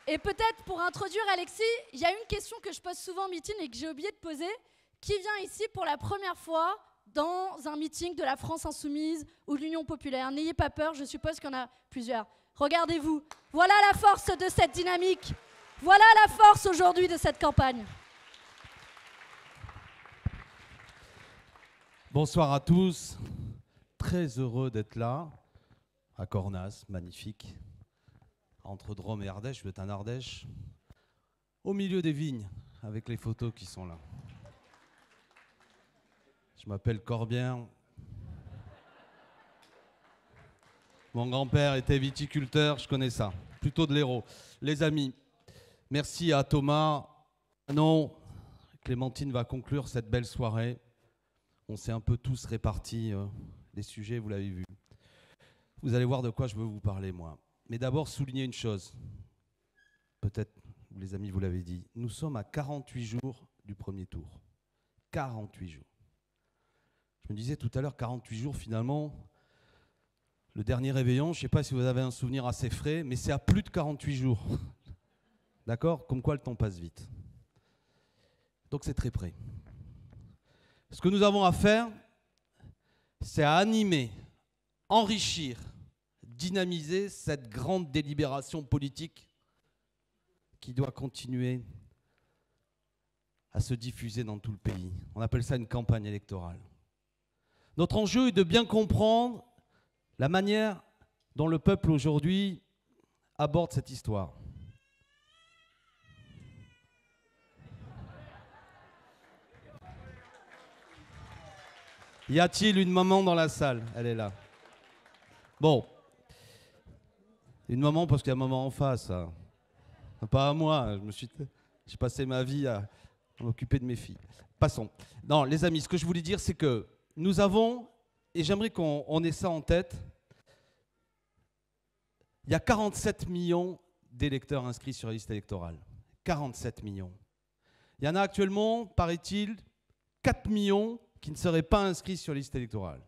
Et peut-être pour introduire Alexis, il y a une question que je pose souvent en meeting et que j'ai oublié de poser. Qui vient ici pour la première fois dans un meeting de la France Insoumise ou de l'Union Populaire? N'ayez pas peur, je suppose qu'il y en a plusieurs. Regardez-vous, voilà la force de cette dynamique. Voilà la force aujourd'hui de cette campagne. Bonsoir à tous. Très heureux d'être là, à Cornas, magnifique. Entre Drôme et Ardèche, vous êtes en Ardèche, au milieu des vignes, avec les photos qui sont là. Je m'appelle Corbière. Mon grand-père était viticulteur, je connais ça. Plutôt de l'Hérault. Les amis, merci à Thomas. Non, Clémentine va conclure cette belle soirée. On s'est un peu tous répartis les sujets, vous l'avez vu. Vous allez voir de quoi je veux vous parler, moi. Mais d'abord, souligner une chose. Peut-être, les amis, vous l'avez dit. Nous sommes à 48 jours du premier tour. 48 jours. Je me disais tout à l'heure, 48 jours, finalement, le dernier réveillon, je ne sais pas si vous avez un souvenir assez frais, mais c'est à plus de 48 jours. D'accord? Comme quoi le temps passe vite. Donc c'est très près. Ce que nous avons à faire, c'est à animer, enrichir, dynamiser cette grande délibération politique qui doit continuer à se diffuser dans tout le pays. On appelle ça une campagne électorale. Notre enjeu est de bien comprendre la manière dont le peuple aujourd'hui aborde cette histoire. Y a-t-il une maman dans la salle? Elle est là. Bon. Une maman parce qu'il y a maman en face. Hein. Pas à moi. J'ai passé ma vie à m'occuper de mes filles. Passons. Non, les amis, ce que je voulais dire, c'est que nous avons, et j'aimerais qu'on ait ça en tête, il y a 47 millions d'électeurs inscrits sur la liste électorale. 47 millions. Il y en a actuellement, paraît-il, 4 millions qui ne seraient pas inscrits sur la liste électorale.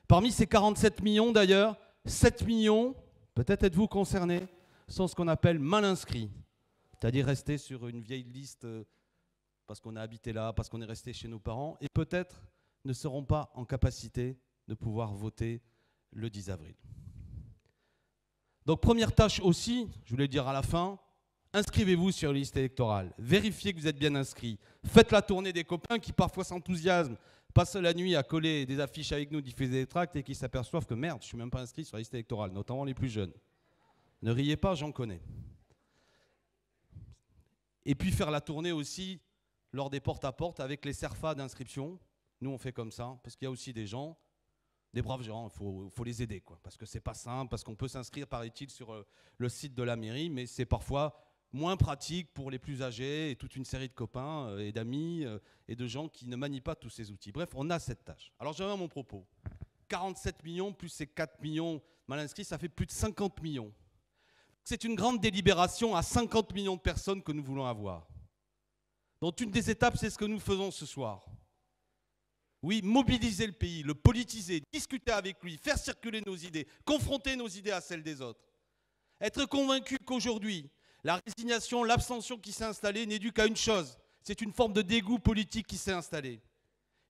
Parmi ces 47 millions, d'ailleurs, 7 millions, peut-être êtes-vous concernés, sont ce qu'on appelle mal inscrits. C'est-à-dire restés sur une vieille liste parce qu'on a habité là, parce qu'on est resté chez nos parents, et peut-être ne seront pas en capacité de pouvoir voter le 10 avril. Donc première tâche aussi, je voulais le dire à la fin, inscrivez-vous sur la liste électorale, vérifiez que vous êtes bien inscrit, faites la tournée des copains qui parfois s'enthousiasment, passent la nuit à coller des affiches avec nous, diffuser des tracts et qui s'aperçoivent que merde, je ne suis même pas inscrit sur la liste électorale, notamment les plus jeunes. Ne riez pas, j'en connais. Et puis faire la tournée aussi lors des porte-à-porte avec les CERFA d'inscription. Nous, on fait comme ça, parce qu'il y a aussi des gens, des braves gens, il faut les aider, quoi, parce que c'est pas simple, parce qu'on peut s'inscrire, paraît-il, sur le site de la mairie, mais c'est parfois moins pratique pour les plus âgés et toute une série de copains et d'amis et de gens qui ne manient pas tous ces outils. Bref, on a cette tâche. Alors, j'en viens à mon propos. 47 millions plus ces 4 millions mal inscrits, ça fait plus de 50 millions. C'est une grande délibération à 50 millions de personnes que nous voulons avoir. Donc, une des étapes, c'est ce que nous faisons ce soir. Oui, mobiliser le pays, le politiser, discuter avec lui, faire circuler nos idées, confronter nos idées à celles des autres. Être convaincu qu'aujourd'hui, la résignation, l'abstention qui s'est installée n'est due qu'à une chose, c'est une forme de dégoût politique qui s'est installée.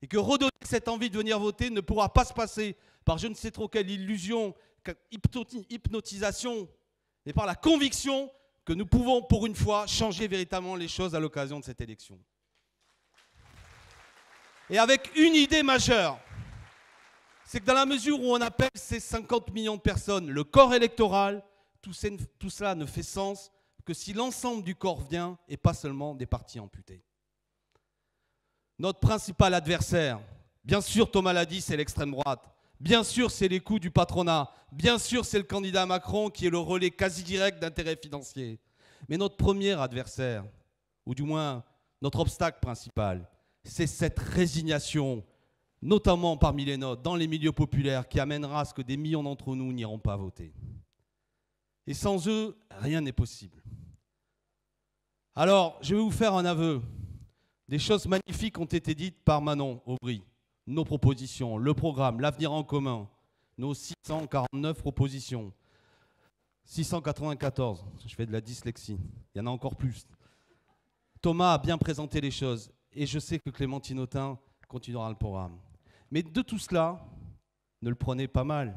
Et que redonner cette envie de venir voter ne pourra pas se passer par je ne sais trop quelle illusion, hypnotisation, mais par la conviction que nous pouvons pour une fois changer véritablement les choses à l'occasion de cette élection. Et avec une idée majeure, c'est que dans la mesure où on appelle ces 50 millions de personnes le corps électoral, tout cela ne fait sens que si l'ensemble du corps vient et pas seulement des parties amputées. Notre principal adversaire, bien sûr Thomas l'a dit, c'est l'extrême droite. Bien sûr, c'est les coups du patronat. Bien sûr, c'est le candidat Macron qui est le relais quasi direct d'intérêts financiers. Mais notre premier adversaire, ou du moins notre obstacle principal, c'est cette résignation, notamment parmi les nôtres, dans les milieux populaires, qui amènera à ce que des millions d'entre nous n'iront pas voter. Et sans eux, rien n'est possible. Alors, je vais vous faire un aveu. Des choses magnifiques ont été dites par Manon Aubry. Nos propositions, le programme, l'avenir en commun, nos 649 propositions. 694, je fais de la dyslexie, il y en a encore plus. Thomas a bien présenté les choses et je sais que Clémentine Autain continuera le programme. Mais de tout cela, ne le prenez pas mal.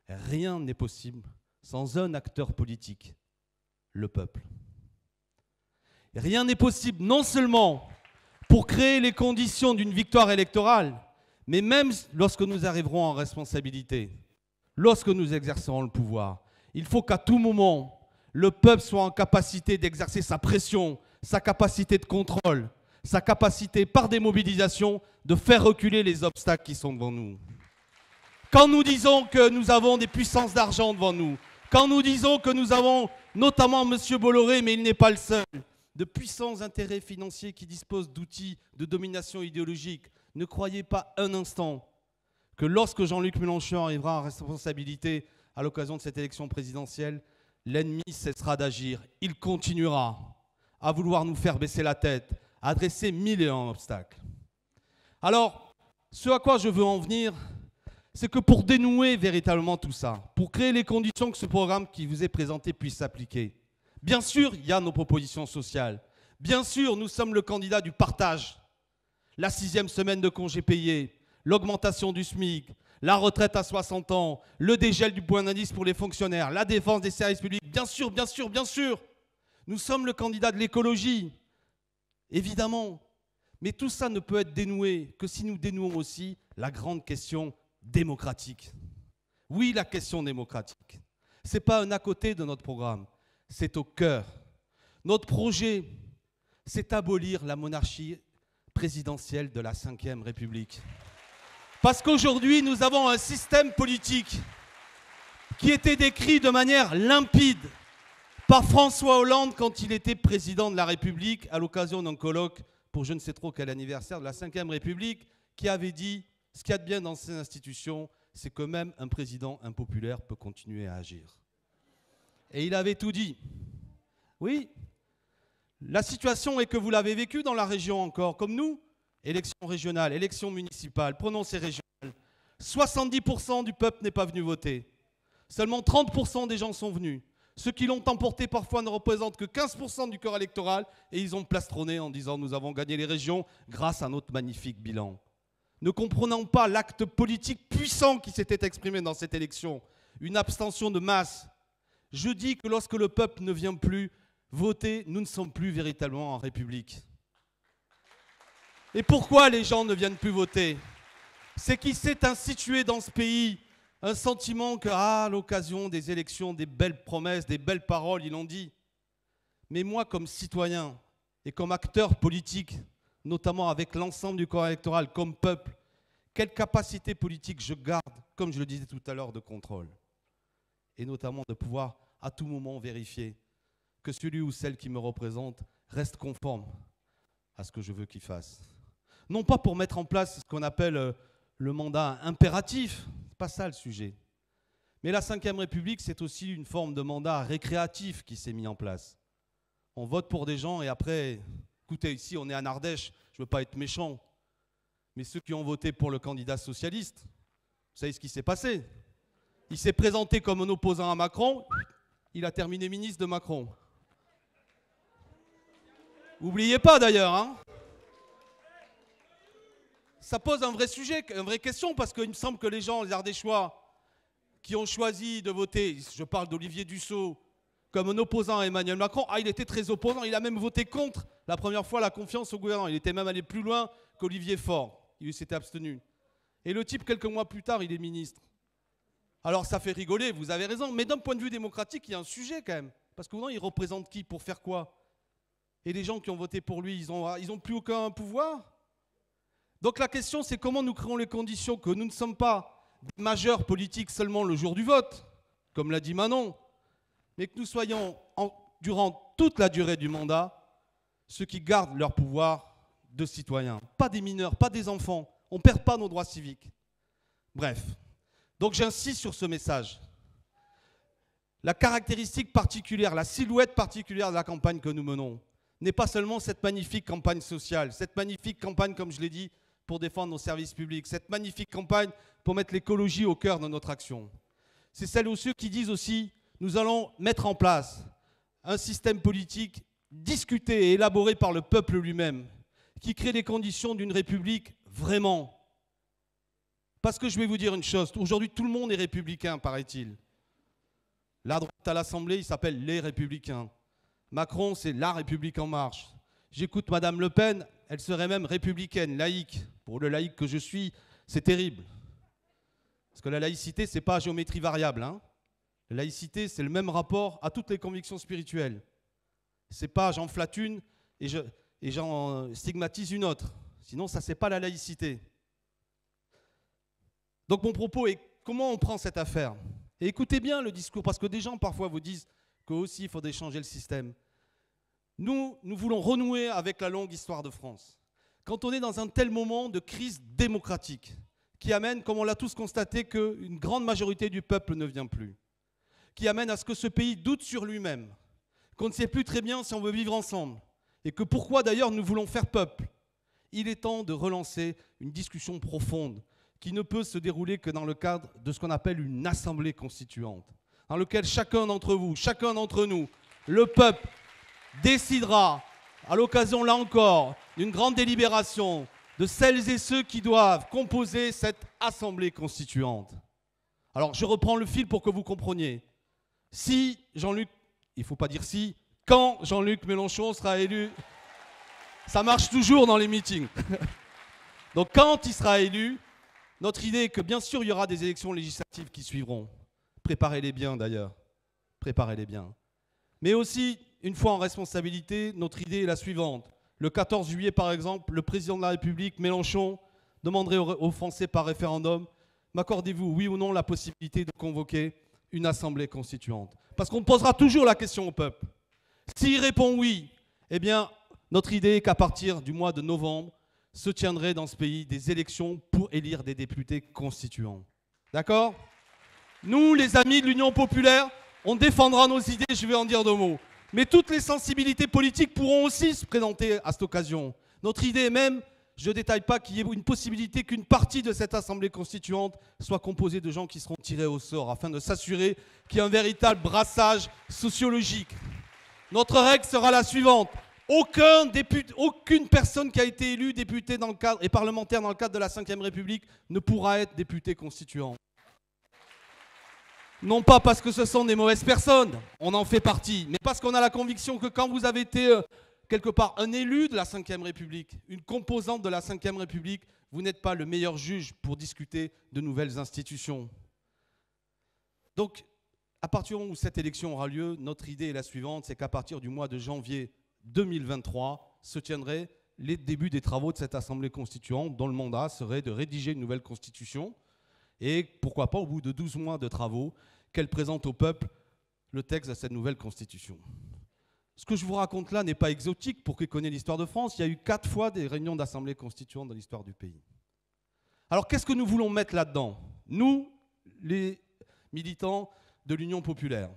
Rien n'est possible sans un acteur politique, le peuple. Rien n'est possible non seulement pour créer les conditions d'une victoire électorale, mais même lorsque nous arriverons en responsabilité, lorsque nous exercerons le pouvoir, il faut qu'à tout moment, le peuple soit en capacité d'exercer sa pression, sa capacité de contrôle, sa capacité par des mobilisations de faire reculer les obstacles qui sont devant nous. Quand nous disons que nous avons des puissances d'argent devant nous, quand nous disons que nous avons notamment M. Bolloré, mais il n'est pas le seul, de puissants intérêts financiers qui disposent d'outils de domination idéologique, ne croyez pas un instant que lorsque Jean-Luc Mélenchon arrivera en responsabilité à l'occasion de cette élection présidentielle, l'ennemi cessera d'agir. Il continuera à vouloir nous faire baisser la tête, à adresser 1001 obstacles. Alors, ce à quoi je veux en venir, c'est que pour dénouer véritablement tout ça, pour créer les conditions que ce programme qui vous est présenté puisse s'appliquer, bien sûr, il y a nos propositions sociales. Bien sûr, nous sommes le candidat du partage. La 6e semaine de congés payés, l'augmentation du SMIC, la retraite à 60 ans, le dégel du point d'indice pour les fonctionnaires, la défense des services publics. Bien sûr, bien sûr, bien sûr. Nous sommes le candidat de l'écologie, évidemment. Mais tout ça ne peut être dénoué que si nous dénouons aussi la grande question démocratique. Oui, la question démocratique. Ce n'est pas un à côté de notre programme, c'est au cœur. Notre projet, c'est abolir la monarchie présidentielle de la Ve République. Parce qu'aujourd'hui, nous avons un système politique qui était décrit de manière limpide par François Hollande quand il était président de la République à l'occasion d'un colloque pour je ne sais trop quel anniversaire de la Ve République, qui avait dit « Ce qu'il y a de bien dans ces institutions, c'est que même un président impopulaire peut continuer à agir. » Et il avait tout dit. Oui, la situation est que vous l'avez vécu dans la région encore, comme nous. Élections régionales, élections municipales, prenons ces régionales. 70% du peuple n'est pas venu voter. Seulement 30% des gens sont venus. Ceux qui l'ont emporté parfois ne représentent que 15% du corps électoral et ils ont plastronné en disant « nous avons gagné les régions grâce à notre magnifique bilan ». Ne comprenant pas l'acte politique puissant qui s'était exprimé dans cette élection, une abstention de masse, je dis que lorsque le peuple ne vient plus voter, nous ne sommes plus véritablement en République. Et pourquoi les gens ne viennent plus voter? C'est qu'il s'est institué dans ce pays un sentiment qu'à l'occasion des élections, des belles promesses, des belles paroles, ils l'ont dit. Mais moi, comme citoyen et comme acteur politique, notamment avec l'ensemble du corps électoral, comme peuple, quelle capacité politique je garde, comme je le disais tout à l'heure, de contrôle? Et notamment de pouvoir à tout moment vérifier que celui ou celle qui me représente reste conforme à ce que je veux qu'il fasse. Non pas pour mettre en place ce qu'on appelle le mandat impératif, c'est pas ça le sujet. Mais la Ve République, c'est aussi une forme de mandat récréatif qui s'est mis en place. On vote pour des gens et après, écoutez, ici on est en Ardèche, je ne veux pas être méchant, mais ceux qui ont voté pour le candidat socialiste, vous savez ce qui s'est passé? Il s'est présenté comme un opposant à Macron, il a terminé ministre de Macron. N'oubliez pas d'ailleurs, hein. Ça pose un vrai sujet, une vraie question, parce qu'il me semble que les gens, les Ardéchois, qui ont choisi de voter, je parle d'Olivier Dussopt, comme un opposant à Emmanuel Macron, il était très opposant, il a même voté contre la première fois la confiance au gouvernement. Il était même allé plus loin qu'Olivier Faure, il s'était abstenu. Et le type, quelques mois plus tard, il est ministre. Alors ça fait rigoler, vous avez raison, mais d'un point de vue démocratique, il y a un sujet quand même. Parce que il représente qui? Pour faire quoi? Et les gens qui ont voté pour lui, ils ont plus aucun pouvoir? Donc la question, c'est comment nous créons les conditions que nous ne sommes pas des majeurs politiques seulement le jour du vote, comme l'a dit Manon, mais que nous soyons, durant toute la durée du mandat, ceux qui gardent leur pouvoir de citoyens. Pas des mineurs, pas des enfants. On ne perd pas nos droits civiques. Bref. Donc j'insiste sur ce message. La caractéristique particulière, la silhouette particulière de la campagne que nous menons n'est pas seulement cette magnifique campagne sociale, cette magnifique campagne, comme je l'ai dit, pour défendre nos services publics, cette magnifique campagne pour mettre l'écologie au cœur de notre action. C'est celle ou ceux qui disent aussi nous allons mettre en place un système politique discuté et élaboré par le peuple lui-même, qui crée les conditions d'une république vraiment. Parce que je vais vous dire une chose, aujourd'hui tout le monde est républicain, paraît-il. La droite à l'Assemblée, il s'appelle les Républicains. Macron, c'est la République en marche. J'écoute Madame Le Pen, elle serait même républicaine, laïque. Pour le laïque que je suis, c'est terrible. Parce que la laïcité, ce n'est pas géométrie variable. Hein. La laïcité, c'est le même rapport à toutes les convictions spirituelles. Ce n'est pas j'en flatte une et j'en stigmatise une autre. Sinon, ça, ce n'est pas la laïcité. Donc mon propos est comment on prend cette affaire. Et écoutez bien le discours, parce que des gens parfois vous disent qu'aussi il faudrait changer le système. Nous voulons renouer avec la longue histoire de France. Quand on est dans un tel moment de crise démocratique, qui amène, comme on l'a tous constaté, qu'une grande majorité du peuple ne vient plus, qui amène à ce que ce pays doute sur lui-même, qu'on ne sait plus très bien si on veut vivre ensemble, et que pourquoi d'ailleurs nous voulons faire peuple, il est temps de relancer une discussion profonde qui ne peut se dérouler que dans le cadre de ce qu'on appelle une assemblée constituante, dans lequel chacun d'entre vous, chacun d'entre nous, le peuple, décidera, à l'occasion, là encore, d'une grande délibération, de celles et ceux qui doivent composer cette assemblée constituante. Alors, je reprends le fil pour que vous compreniez. Si Jean-Luc, il ne faut pas dire si, quand Jean-Luc Mélenchon sera élu, ça marche toujours dans les meetings. Donc, quand il sera élu, notre idée est que, bien sûr, il y aura des élections législatives qui suivront. Préparez-les bien, d'ailleurs. Préparez-les bien. Mais aussi, une fois en responsabilité, notre idée est la suivante. Le 14 juillet, par exemple, le président de la République, Mélenchon, demanderait aux Français par référendum, m'accordez-vous, oui ou non, la possibilité de convoquer une assemblée constituante? Parce qu'on posera toujours la question au peuple. S'il répond oui, eh bien, notre idée est qu'à partir du mois de novembre, se tiendraient dans ce pays des élections pour élire des députés constituants. D'accord? Nous, les amis de l'Union populaire, on défendra nos idées, je vais en dire deux mots. Mais toutes les sensibilités politiques pourront aussi se présenter à cette occasion. Notre idée est même, je ne détaille pas, qu'il y ait une possibilité qu'une partie de cette assemblée constituante soit composée de gens qui seront tirés au sort, afin de s'assurer qu'il y ait un véritable brassage sociologique. Notre règle sera la suivante. Aucune personne qui a été élue député dans le cadre, et parlementaire dans le cadre de la Ve République ne pourra être député constituant. Non pas parce que ce sont des mauvaises personnes, on en fait partie, mais parce qu'on a la conviction que quand vous avez été quelque part un élu de la Ve République, une composante de la Ve République, vous n'êtes pas le meilleur juge pour discuter de nouvelles institutions. Donc, à partir du moment où cette élection aura lieu, notre idée est la suivante, c'est qu'à partir du mois de janvier 2023 se tiendraient les débuts des travaux de cette Assemblée constituante, dont le mandat serait de rédiger une nouvelle constitution, et pourquoi pas, au bout de 12 mois de travaux, qu'elle présente au peuple le texte de cette nouvelle constitution. Ce que je vous raconte là n'est pas exotique pour qui connaît l'histoire de France. Il y a eu 4 fois des réunions d'assemblée constituante dans l'histoire du pays. Alors qu'est-ce que nous voulons mettre là-dedans? Nous, les militants de l'Union populaire.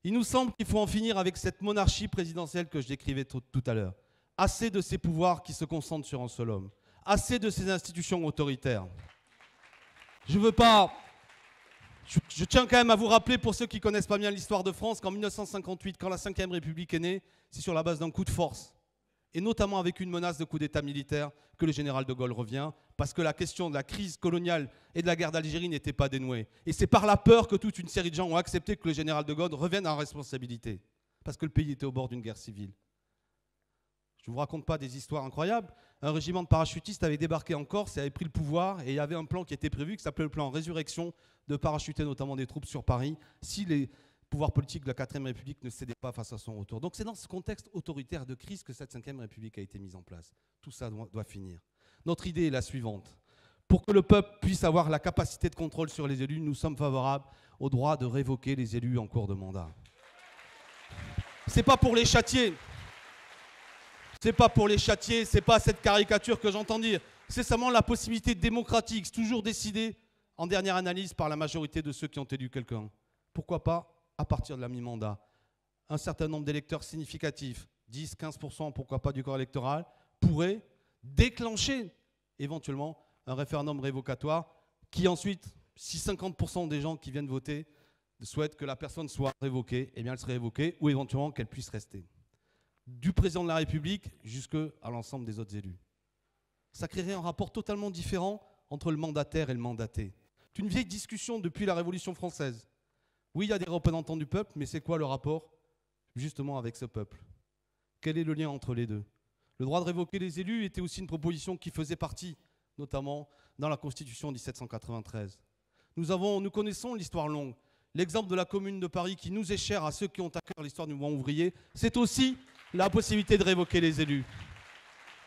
Il nous semble qu'il faut en finir avec cette monarchie présidentielle que je décrivais tout à l'heure. Assez de ces pouvoirs qui se concentrent sur un seul homme. Assez de ces institutions autoritaires. Je tiens quand même à vous rappeler, pour ceux qui ne connaissent pas bien l'histoire de France, qu'en 1958, quand la Ve République est née, c'est sur la base d'un coup de force, et notamment avec une menace de coup d'État militaire, que le général de Gaulle revient, parce que la question de la crise coloniale et de la guerre d'Algérie n'était pas dénouée. Et c'est par la peur que toute une série de gens ont accepté que le général de Gaulle revienne en responsabilité, parce que le pays était au bord d'une guerre civile. Je ne vous raconte pas des histoires incroyables. Un régiment de parachutistes avait débarqué en Corse et avait pris le pouvoir, et il y avait un plan qui était prévu, qui s'appelait le plan Résurrection, de parachuter notamment des troupes sur Paris, si les pouvoirs politiques de la 4ème République ne cédaient pas face à son retour. Donc c'est dans ce contexte autoritaire de crise que cette 5e République a été mise en place. Tout ça doit finir. Notre idée est la suivante. Pour que le peuple puisse avoir la capacité de contrôle sur les élus, nous sommes favorables au droit de révoquer les élus en cours de mandat. C'est pas pour les châtier. C'est pas pour les châtier, c'est pas cette caricature que j'entends dire. C'est seulement la possibilité démocratique, c'est toujours décidé en dernière analyse par la majorité de ceux qui ont élu quelqu'un. Pourquoi pas à partir de la mi-mandat? Un certain nombre d'électeurs significatifs, 10-15%, pourquoi pas du corps électoral, pourraient déclencher éventuellement un référendum révocatoire qui ensuite, si 50% des gens qui viennent voter souhaite que la personne soit révoquée, eh bien elle serait révoquée ou éventuellement qu'elle puisse rester. Du président de la République jusqu'à l'ensemble des autres élus. Ça créerait un rapport totalement différent entre le mandataire et le mandaté. C'est une vieille discussion depuis la Révolution française. Oui, il y a des représentants du peuple, mais c'est quoi le rapport justement avec ce peuple? Quel est le lien entre les deux? Le droit de révoquer les élus était aussi une proposition qui faisait partie, notamment dans la Constitution de 1793. Nous connaissons l'histoire longue. L'exemple de la Commune de Paris qui nous est cher à ceux qui ont à cœur l'histoire du mouvement ouvrier, c'est aussi la possibilité de révoquer les élus.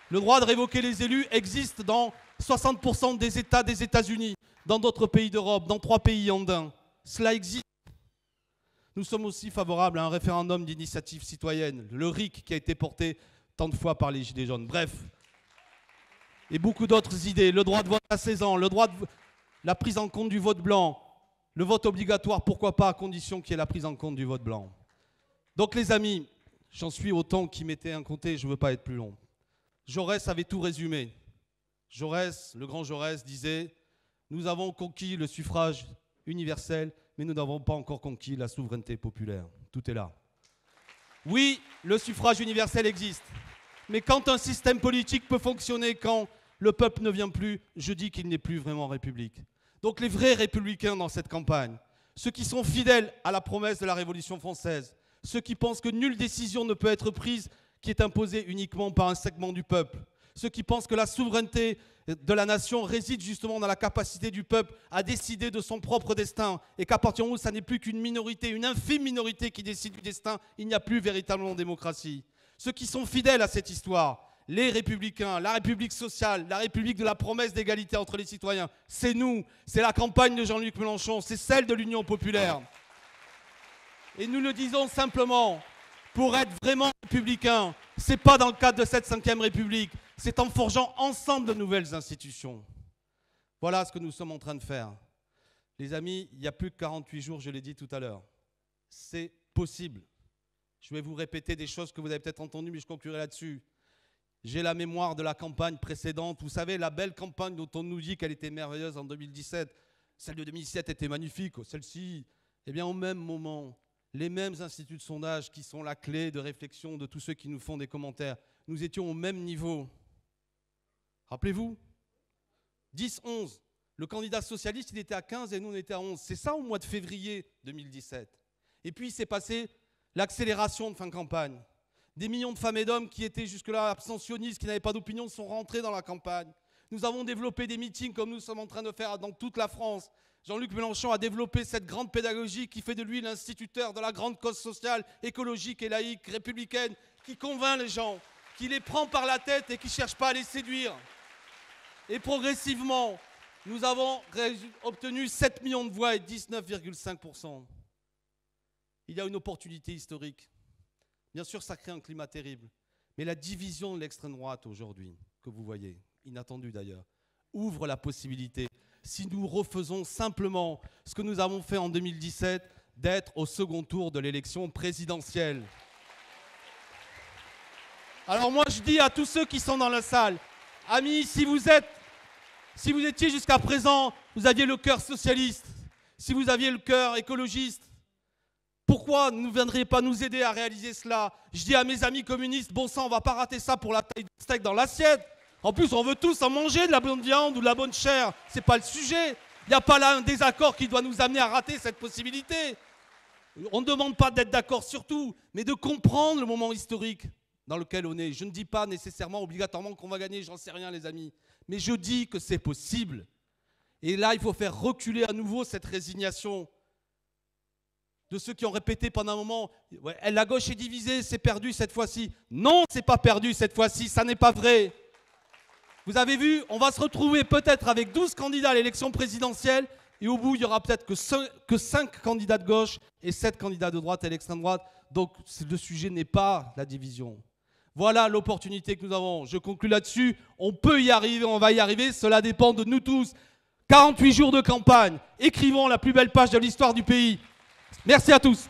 Le droit de révoquer les élus existe dans 60% des États des États-Unis, dans d'autres pays d'Europe, dans 3 pays andins. Cela existe. Nous sommes aussi favorables à un référendum d'initiative citoyenne, le RIC, qui a été porté tant de fois par les Gilets jaunes. Bref, et beaucoup d'autres idées. Le droit de vote à 16 ans, la prise en compte du vote blanc, le vote obligatoire, pourquoi pas, à condition qu'il y ait la prise en compte du vote blanc. Donc les amis, j'en suis au temps qui m'était incompté, je ne veux pas être plus long. Jaurès avait tout résumé. Jaurès, le grand Jaurès, disait « Nous avons conquis le suffrage universel, mais nous n'avons pas encore conquis la souveraineté populaire. » Tout est là. Oui, le suffrage universel existe. Mais quand un système politique peut fonctionner, quand le peuple ne vient plus, je dis qu'il n'est plus vraiment république. Donc les vrais républicains dans cette campagne, ceux qui sont fidèles à la promesse de la Révolution française, ceux qui pensent que nulle décision ne peut être prise qui est imposée uniquement par un segment du peuple, ceux qui pensent que la souveraineté de la nation réside justement dans la capacité du peuple à décider de son propre destin et qu'à partir du moment où ça n'est plus qu'une minorité, une infime minorité qui décide du destin, il n'y a plus véritablement de démocratie. Ceux qui sont fidèles à cette histoire, les républicains, la République sociale, la République de la promesse d'égalité entre les citoyens, c'est nous, c'est la campagne de Jean-Luc Mélenchon, c'est celle de l'Union populaire. Et nous le disons simplement, pour être vraiment républicain, ce n'est pas dans le cadre de cette 5e République, c'est en forgeant ensemble de nouvelles institutions. Voilà ce que nous sommes en train de faire. Les amis, il y a plus que 48 jours, je l'ai dit tout à l'heure. C'est possible. Je vais vous répéter des choses que vous avez peut-être entendues, mais je conclurai là-dessus. J'ai la mémoire de la campagne précédente. Vous savez, la belle campagne dont on nous dit qu'elle était merveilleuse en 2017. Celle de 2017 était magnifique. Celle-ci, eh bien, au même moment, les mêmes instituts de sondage qui sont la clé de réflexion de tous ceux qui nous font des commentaires, nous étions au même niveau. Rappelez-vous, 10-11. Le candidat socialiste, il était à 15 et nous, on était à 11. C'est ça au mois de février 2017. Et puis, il s'est passé l'accélération de fin de campagne. Des millions de femmes et d'hommes qui étaient jusque-là abstentionnistes, qui n'avaient pas d'opinion, sont rentrés dans la campagne. Nous avons développé des meetings comme nous sommes en train de faire dans toute la France. Jean-Luc Mélenchon a développé cette grande pédagogie qui fait de lui l'instituteur de la grande cause sociale, écologique et laïque, républicaine, qui convainc les gens, qui les prend par la tête et qui ne cherche pas à les séduire. Et progressivement, nous avons obtenu 7 millions de voix et 19,5%. Il y a une opportunité historique. Bien sûr, ça crée un climat terrible. Mais la division de l'extrême droite aujourd'hui, que vous voyez, inattendue d'ailleurs, ouvre la possibilité, si nous refaisons simplement ce que nous avons fait en 2017, d'être au second tour de l'élection présidentielle. Alors moi, je dis à tous ceux qui sont dans la salle, amis, si vous étiez jusqu'à présent, vous aviez le cœur socialiste, si vous aviez le cœur écologiste, pourquoi ne viendriez pas nous aider à réaliser cela? Je dis à mes amis communistes, bon sang, on ne va pas rater ça pour la taille de steak dans l'assiette. En plus, on veut tous en manger de la bonne viande ou de la bonne chair. Ce n'est pas le sujet. Il n'y a pas là un désaccord qui doit nous amener à rater cette possibilité. On ne demande pas d'être d'accord sur tout, mais de comprendre le moment historique dans lequel on est. Je ne dis pas nécessairement, obligatoirement qu'on va gagner, j'en sais rien les amis. Mais je dis que c'est possible. Et là, il faut faire reculer à nouveau cette résignation de ceux qui ont répété pendant un moment, ouais, la gauche est divisée, c'est perdu cette fois-ci. Non, c'est pas perdu cette fois-ci, ça n'est pas vrai. Vous avez vu, on va se retrouver peut-être avec 12 candidats à l'élection présidentielle et au bout, il n'y aura peut-être que 5 candidats de gauche et 7 candidats de droite à l'extrême droite. Donc, le sujet n'est pas la division. Voilà l'opportunité que nous avons. Je conclue là-dessus. On peut y arriver, on va y arriver. Cela dépend de nous tous. 48 jours de campagne. Écrivons la plus belle page de l'histoire du pays. Merci à tous.